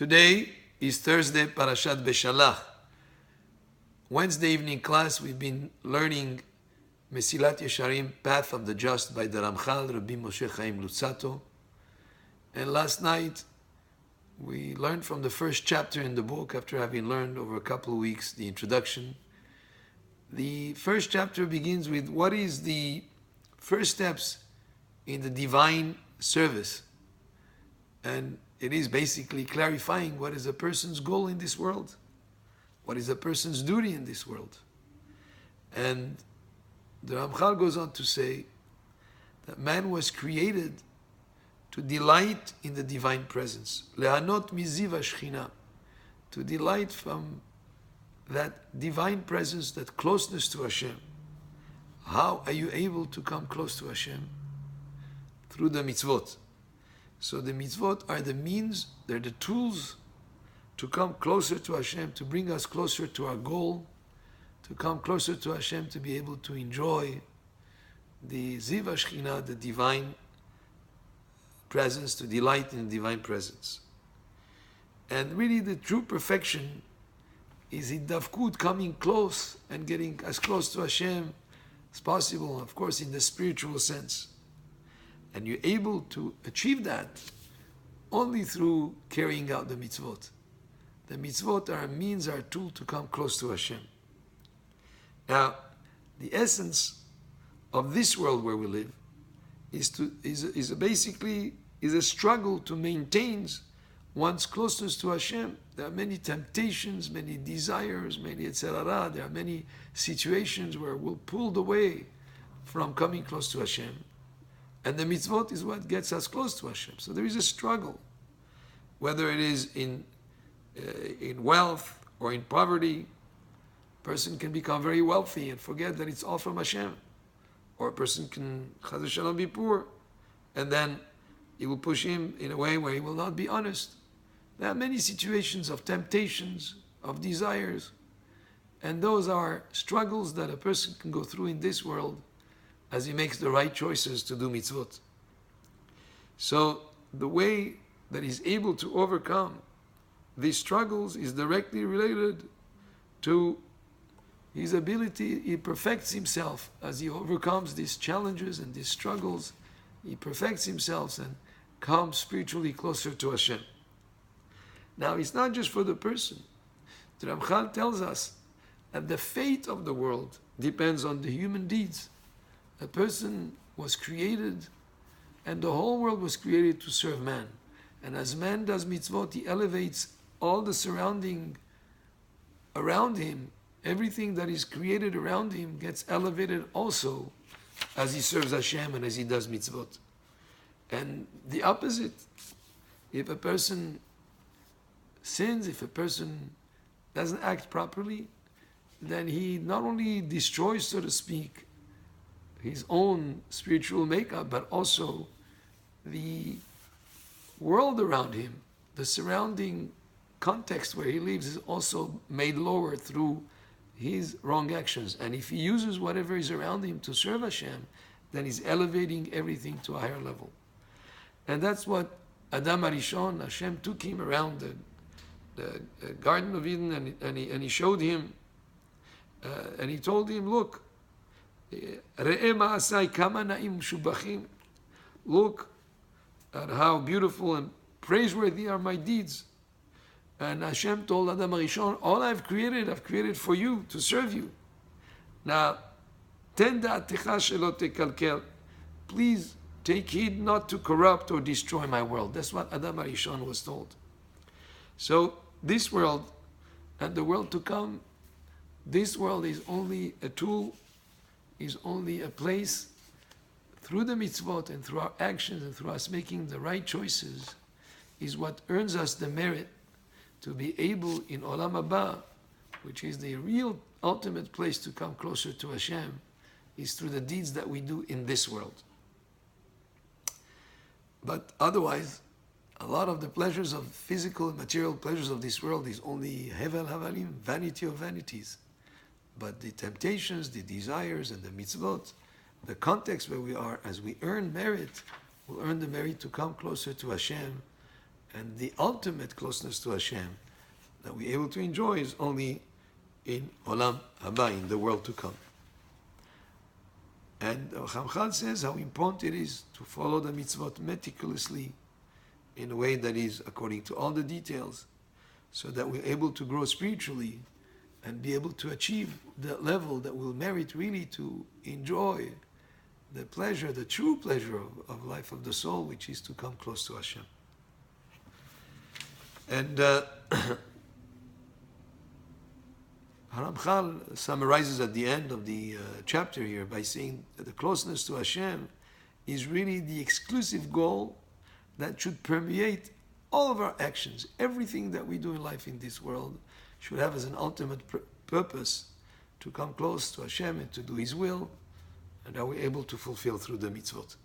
Today is Thursday, Parashat Beshalach. Wednesday evening class, we've been learning Mesilat Yesharim, Path of the Just by the Ramchal, Rabbi Moshe Chaim Lutzato. And last night, we learned from the first chapter in the book, after having learned over a couple of weeks the introduction. The first chapter begins with what is the first steps in the divine service. And it is basically clarifying what is a person's goal in this world, what is a person's duty in this world. And the Ramchal goes on to say that man was created to delight in the divine presence, lehanot miziv hashchina, to delight from that divine presence, that closeness to Hashem. How are you able to come close to Hashem? Through the mitzvot. So the mitzvot are the means, they're the tools to come closer to Hashem, to bring us closer to our goal, to come closer to Hashem, to be able to enjoy the ziv hashchina, the divine presence, to delight in the divine presence. And really the true perfection is in davkut, coming close and getting as close to Hashem as possible, of course in the spiritual sense. And you're able to achieve that only through carrying out the mitzvot. The mitzvot are a means, are a tool to come close to Hashem. Now, the essence of this world where we live is basically a struggle to maintain one's closeness to Hashem. There are many temptations, many desires, many etc. There are many situations where we're pulled away from coming close to Hashem. And the mitzvot is what gets us close to Hashem. So there is a struggle, whether it is in wealth or in poverty. A person can become very wealthy and forget that it's all from Hashem. Or a person can, chas v'shalom, be poor, and then it will push him in a way where he will not be honest. There are many situations of temptations, of desires, and those are struggles that a person can go through in this world as he makes the right choices to do mitzvot. So the way that he's able to overcome these struggles is directly related to his ability. He perfects himself as he overcomes these challenges and these struggles. He perfects himself and comes spiritually closer to Hashem. Now, it's not just for the person. The Ramchal tells us that the fate of the world depends on the human deeds. A person was created, and the whole world was created to serve man. And as man does mitzvot, he elevates all the surrounding around him. Everything that is created around him gets elevated also as he serves Hashem and as he does mitzvot. And the opposite, if a person sins, if a person doesn't act properly, then he not only destroys, so to speak, his own spiritual makeup, but also the world around him, the surrounding context where he lives is also made lower through his wrong actions. And if he uses whatever is around him to serve Hashem, then he's elevating everything to a higher level. And that's what Adam Arishon, Hashem took him around the Garden of Eden and he showed him, and he told him, look, look at how beautiful and praiseworthy are my deeds. And Hashem told Adam Arishon, all I've created for you, to serve you. Now, please take heed not to corrupt or destroy my world. That's what Adam Arishon was told. So this world and the world to come, this world is only a tool, is only a place through the mitzvot and through our actions and through us making the right choices is what earns us the merit to be able in Olam Haba, which is the real ultimate place to come closer to Hashem, is through the deeds that we do in this world. But otherwise, a lot of the pleasures of physical and material pleasures of this world is only hevel havalim, vanity of vanities. But the temptations, the desires, and the mitzvot, the context where we are, as we earn merit, we'll earn the merit to come closer to Hashem And the ultimate closeness to Hashem that we're able to enjoy is only in Olam Haba, in the world to come. And Chamchal says how important it is to follow the mitzvot meticulously in a way that is according to all the details, so that we're able to grow spiritually and be able to achieve the level that will merit really to enjoy the pleasure, the true pleasure of life of the soul, which is to come close to Hashem. And Haramchal summarizes at the end of the chapter here by saying that the closeness to Hashem is really the exclusive goal that should permeate all of our actions. Everything that we do in life in this world should have as an ultimate purpose to come close to Hashem and to do His will, and are we able to fulfill through the mitzvot.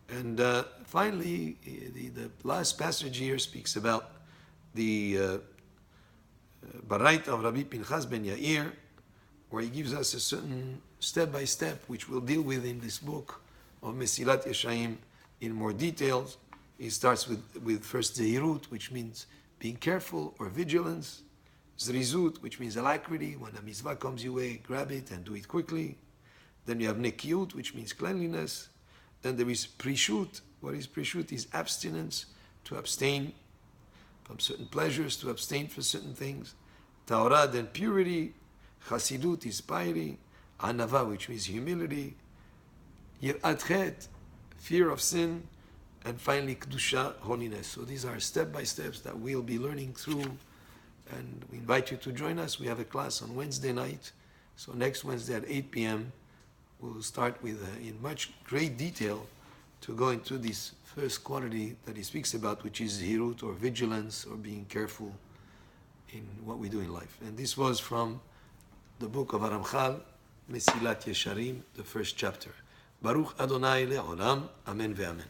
And finally, the last passage here speaks about the Baraita of Rabbi Pinchas ben Yair, where he gives us a certain step-by-step, which we'll deal with in this book of Mesilat Yesharim in more details. He starts with first Zehirut, which means being careful or vigilance. Zrizut, which means alacrity. When a mitzvah comes your way, grab it and do it quickly. Then you have Nekiut, which means cleanliness. Then there is Prishut. What is Prishut? Is abstinence, to abstain from certain pleasures, to abstain from certain things. Taorah, then purity. Chasidut is piety. Anava, which means humility. Yirat chet, fear of sin. And finally, Kedusha, holiness. So these are step-by-steps that we'll be learning through. And we invite you to join us. We have a class on Wednesday night. So next Wednesday at 8 p.m., we'll start with, in much great detail, to go into this first quality that he speaks about, which is hirut, or vigilance, or being careful in what we do in life. And this was from the book of Aramchal, Mesilat Yesharim, the first chapter. Baruch Adonai le'olam, amen ve'amen.